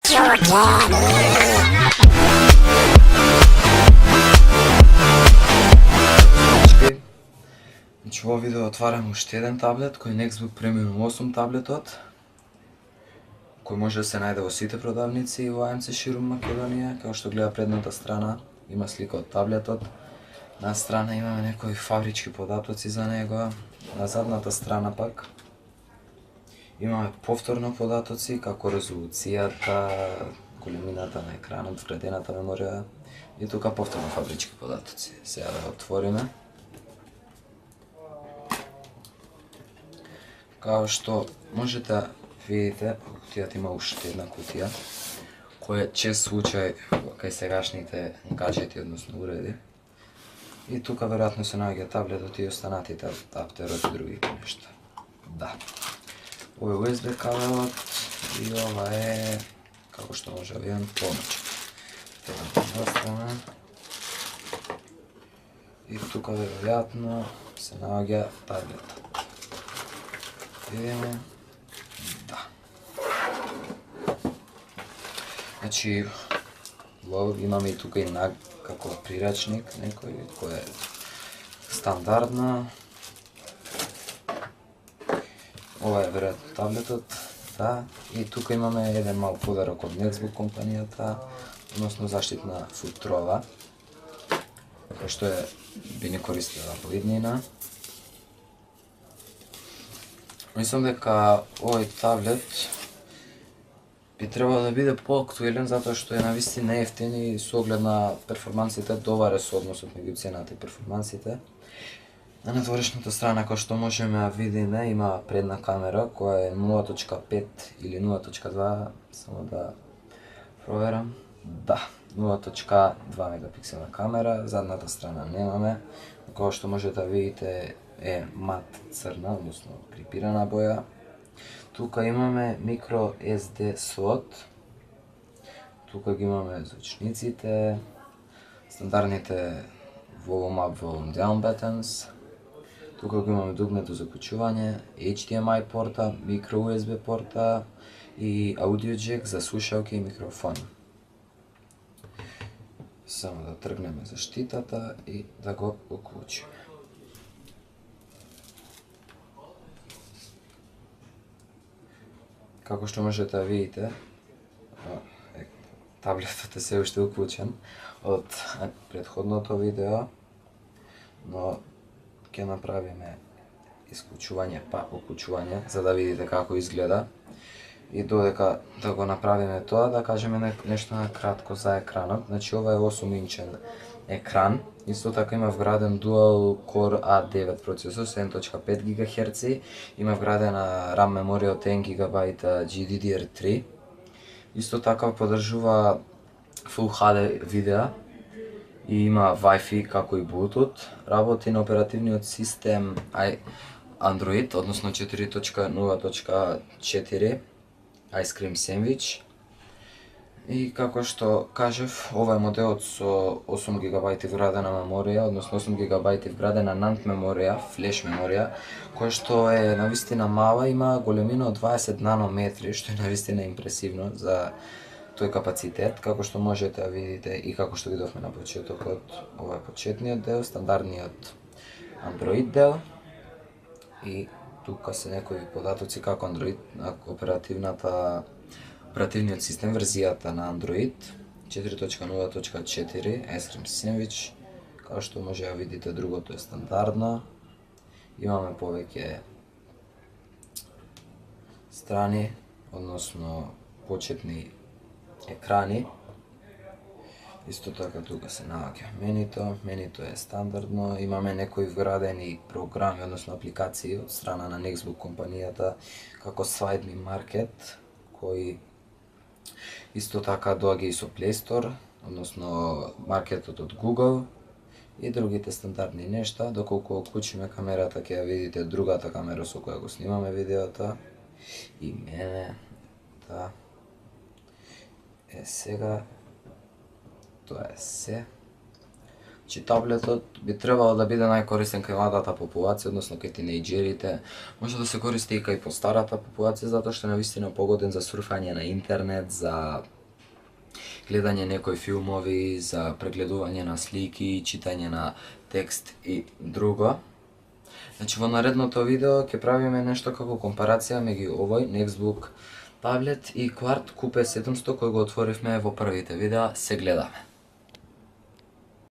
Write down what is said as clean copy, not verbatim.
Значи во видео отварам уште еден таблет кој е Nextbook Premium 8 таблетот, кој може да се најде во сите продавници во АМЦ ширум Македонија. Како што гледа предната страна има слика од таблетот, на страна имаме некои фабрички податоци за него, на задната страна пак имаме повторно податоци како резолуцијата, големината на екранот, вградената меморија и тука повторно фабрички податоци. Сега да го отвориме. Као што можете да видите, кутијата има уште една кутија, која е чест случај кај сегашните гаджети, односно уреди. И тука веројатно се наоѓа таблетот и останатите адаптерот и други нешта. Да. Ова е USB кабелот и ова е, како што може да видам, клоничка. И тука веројатно се наоѓа таблетот. Видиме. Да. Значи, имаме и тука и како прирачник некој кој е стандардна. Ова е веројатно таблетот, да. И тука имаме еден мал подарок од Nextbook компанијата, односно заштитна футрова, која што би ни користила во иднина. Мислам дека овој таблет би требало да биде поактуелен затоа што е навистина ефтин и со оглед на перформансите доваре со односот меѓу цената и перформансите. На надворешната страна, кој што можеме да видиме, има предна камера која е 0.5 или 0.2, само да проверам. Да, 0.2 мегапикселна камера, задната страна немаме, која што можете да видите е мат црна, односно крипирана боја. Тука имаме micro SD slot. Тука ги имаме звучниците, стандардните volume up, volume down buttons. Тука го имаме дугмето за кучување, HDMI порта, micro USB порта и audio jack за слушалки и микрофон. Само да тргнеме заштитата и да го уклучиме. Како што можете да видите, таблетот е се уште уклучен од претходното видео, но ќе направиме исклучување па уклучување за да видите како изгледа. И додека да го направиме тоа, да кажеме нешто на кратко за екранот. Значи ова е 8-инчен екран, исто така има вграден Dual Core A9 процесор 7.5 GHz, има вградена RAM меморија од 1 GB GDDR3. Исто така поддржува Full HD видео и има Wi-Fi како и Bluetooth. Работи на оперативниот систем Android, односно 4.0.4 Ice Cream Sandwich. И како што кажев, ова е моделот со 8 GB вградена меморија, односно 8 GB вградена NAND меморија, флеш меморија, која што е навистина мала, има големина од 20 нанометри, што е навистина импресивно за тој капацитет, како што можете да видите и како што видовме на почетокот. Ова е почетниот дел, стандардниот Android дел. И тука се некои податоци како Android, оперативниот систем, верзијата на Android 4.0.4 Ice Cream Sandwich. Како што може да видите, другото е стандардно. Имаме повеќе страни, односно почетни екрани. Исто така тука се наоѓа менито е стандардно, имаме некои вградени програми, односно апликации од страна на Nextbook компанијата, како Slide Me Market, кој исто така доаѓа и со Play Store, односно маркетот од Google и другите стандардни нешта. Доколку уклучиме камерата ќе ја видите другата камера со која го снимаме видеото и мене, да. Сега тоа е се. Че таблетот би требало да биде најкористен кај младата популација, односно кај тинејџерите. Може да се користи и кај постарата популација, затоа што е навистина погоден за сурфање на интернет, за гледање некои филмови, за прегледување на слики, читање на текст и друго. Значи во наредното видео ќе правиме нешто како компарација меѓу овој Nextbook таблет и Quad QP700 кој го отворивме во првите видеа, се гледаме.